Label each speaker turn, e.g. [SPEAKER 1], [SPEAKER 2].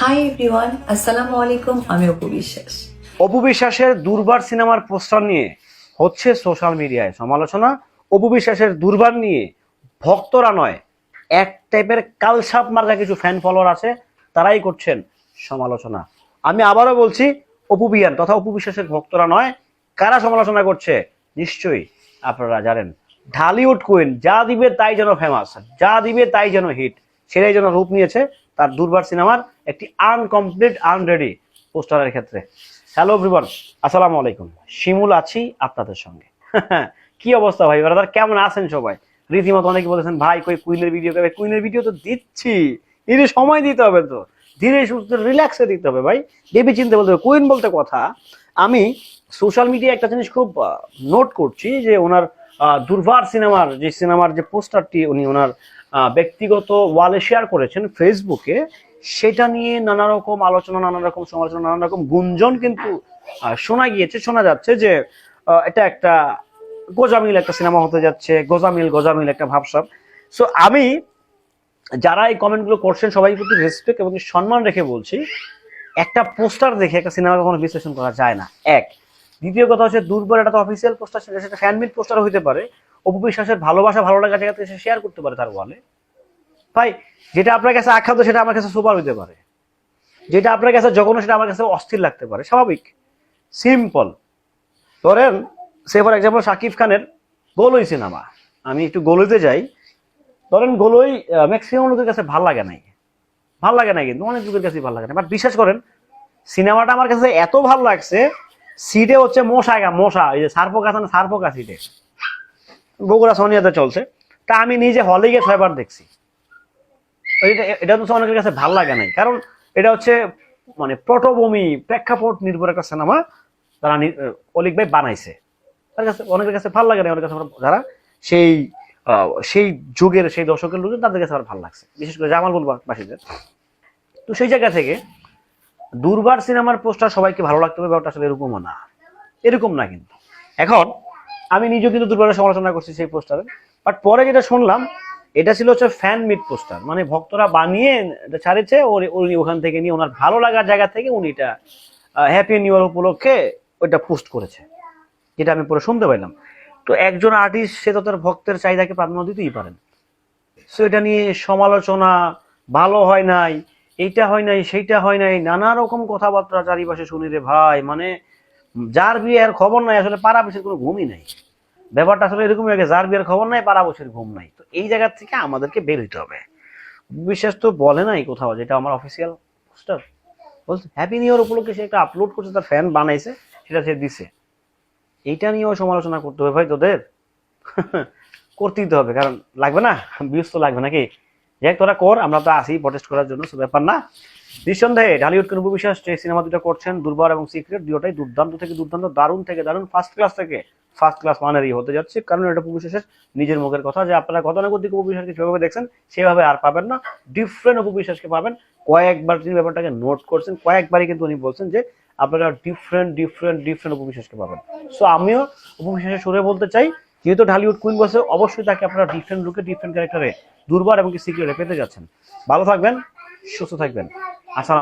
[SPEAKER 1] Hi everyone, আসসালামু আলাইকুম। আমি অপু বিশ্বাস।
[SPEAKER 2] অপু বিশ্বাসের দুর্বার সিনেমার পোস্টার নিয়ে হচ্ছে সোশ্যাল মিডিয়ায় সমালোচনা। অপু বিশ্বাসের দুর্বার নিয়ে ভক্তরা নয়, এক টাইপের কালসাপ মার্কা কিছু ফ্যান ফলোয়ার আছে, তারাই করছেন সমালোচনা। আমি আবারও বলছি, অপু বিয়ান তথা অপু বিশ্বাসের ভক্তরা নয়, কারা সমালোচনা করছে নিশ্চয়ই আপনারা জানেন। ঢালিউড কুইন যা দিবে তাই যেন ফেমাস, যা দিবে তাই যেন হিট, সেটাই যেন রূপ নিয়েছে তার দুর্বার সিনেমার একটি আনকমপ্লিট আনরেডি পোস্টারের ক্ষেত্রে। হ্যালো এভরিওয়ান, আসসালামু আলাইকুম। শিমুল আছি আপনাদের সঙ্গে। কি অবস্থা ভাই ব্রাদার, কেমন আছেন সবাই? রীতিমতো অনেকে বলেছেন ভাই কই কুইনের ভিডিও, কবে কুইনের ভিডিও তো দিচ্ছি, ধীরে সময় দিতে হবে, তো ধীরে সুস্থ রিল্যাক্সে দিতে হবে ভাই, ভেবে চিনতে বলতে হবে। কুইন বলতে কথা, আমি সোশ্যাল মিডিয়ায় একটা জিনিস খুব নোট করছি যে ওনার দুর্বার সিনেমার যে পোস্টারটি উনি ওনার ব্যক্তিগত ওয়ালে শেয়ার করেছেন ফেসবুকে, সেটা নিয়ে নানা রকম আলোচনা, নানা রকম সমালোচনা, নানা রকম গুঞ্জন কিন্তু শোনা যাচ্ছে যে এটা একটা গোজামিল একটা সিনেমা হতে যাচ্ছে, গোজামিল একটা ভাবসাব। সো আমি যারা এই কমেন্টগুলো করছেন সবাই প্রতি রেসপেক্ট এবং সম্মান রেখে বলছি, একটা পোস্টার দেখে একটা সিনেমা কখনো বিশ্লেষণ করা যায় না। এক, দ্বিতীয় কথা হচ্ছে দুর্বার একটা তো অফিসিয়াল পোস্টার, সেটা ফ্যানমেড পোস্টার হইতে পারে। অপু বিশ্বাসের ভালোবাসা ভালো লাগা জায়গাতে সে শেয়ার করতে পারে তার ওয়ালে। ভাই, যেটা আপনার কাছে আখ্যাত সেটা আমার কাছে সুপার হইতে পারে, যেটা আপনার কাছে জঘন্য সেটা আমার কাছে অস্থির লাগতে পারে, স্বাভাবিক, সিম্পল। ধরেন সে ফর এক্সাম্পল শাকিব খানের গোলই সিনেমা, আমি একটু গোলইতে যাই। ধরেন গোলই ম্যাক্সিমাম লোকের কাছে ভাল লাগে নাই, কিন্তু অনেক লোকের কাছে ভাল লাগে না। বাট বিশ্বাস করেন, সিনেমাটা আমার কাছে এত ভাল লাগছে, সিটে হচ্ছে মশা, এই যে সার্পক আছে না, সার্পকা সিটে, বগুড়া সোনিয়াতে চলছে। তা আমি নিজে হলে গিয়ে 6বার দেখছি। এটা তো অনেকের কাছে ভাল লাগে নাই, কারণ এটা হচ্ছে মানে পটভূমি প্রেক্ষাপট নির্ভর একটা সিনেমা তারা অলিক ভাই বানাইছে। তার কাছে অনেকের কাছে ভাল লাগে না, অনেকের কাছে যারা সেই সেই যুগের সেই দশকের লোকের, তাদের কাছে আমার ভালো লাগছে, বিশেষ করে জামালপুর বাসীদের। তো সেই জায়গা থেকে দুর্বার সিনেমার পোস্টার সবাইকে ভালো লাগতে হবে ব্যাপারটা আসলে এরকম না কিন্তু। এখন আমি নিজেও কিন্তু দুর্বারের সমালোচনা করছি সেই পোস্টারে, বাট পরে যেটা শুনলাম এটা ছিল হচ্ছে ফ্যান মিড পোস্টার, মানে ভক্তরা বানিয়ে এটা ছাড়িয়েছে, উনি ওখান থেকে নিয়ে ওনার ভালো লাগার জায়গা থেকে উনি এটা হ্যাপি নিউ ইয়ার উপলক্ষে ওইটা পোস্ট করেছে, যেটা আমি পরে শুনতে পাইলাম। তো একজন আর্টিস্ট সে তো তার ভক্তের চাহিদাকে প্রাধান্য দিতেই পারেন। সো এটা নিয়ে সমালোচনা, ভালো হয় নাই, এইটা হয় নাই, সেইটা হয় নাই, নানা রকম কথাবার্তা চারিপাশে শুনি রে ভাই। মানে যার বিয়ের খবর নাই আসলে পাড়া বসে কোনো ঘুমই নাই। ব্যাপারটা আসলে এরকম হয়ে গেছে, যার বিয়ের খবর নাই পাড়া বসের ঘুম নাই। তো এই জায়গা থেকে আমাদেরকে বের হইতে হবে। বিশ্বাস তো বলে নাই কোথাও, যেটা আমার অফিসিয়াল পোস্টার বলছে হ্যাপি নিউ ইয়ার উপলক্ষে সে একটা আপলোড করছে, তার ফ্যান বানাইছে, সেটা সে দিছে। এইটা নিয়েও সমালোচনা করতে হবে ভাই তোদের। করতেই তো হবে, কারণ লাগবে না, ভিউজ তো লাগবে নাকি। যাই তোরা কর, আমরা তো আসি প্রটেস্ট করার জন্য, ব্যাপার না। নিঃসন্দেহে ঢালিউড অপু বিশ্বাস যে সিনেমা দুটো করছেন, দুর্বার এবং সিক্রেট, দুটোটাই দুর্দান্ত থেকে দুর্দান্ত, দারুণ থেকে দারুণ, ফার্স্ট ক্লাস মানেরই হতে যাচ্ছে। কারণ এটা অপু বিশ্বাসের নিজের মুখের কথা, যে আপনারা গতানুগতিক অপু বিশ্বাসকে যেভাবে দেখছেন সেভাবে আর পাবেন না, ডিফারেন্ট অপু বিশ্বাসকে পাবেন। কয়েকবার তিনি ব্যাপারটাকে নোট করছেন, কয়েকবারই কিন্তু উনি বলছেন যে আপনারা ডিফারেন্ট অপু বিশ্বাসকে পাবেন। সো আমিও অপু বিশ্বাসের সুরে বলতে চাই, যেহেতু ঢালিউড কুইন বসে, অবশ্যই তাকে আপনারা ডিফারেন্ট লুকে ডিফারেন্ট ক্যারেক্টারে দুর্বার এবং সিক্রেটে পেতে যাচ্ছেন। ভালো থাকবেন, সুস্থ থাকবেন। আসসালাম।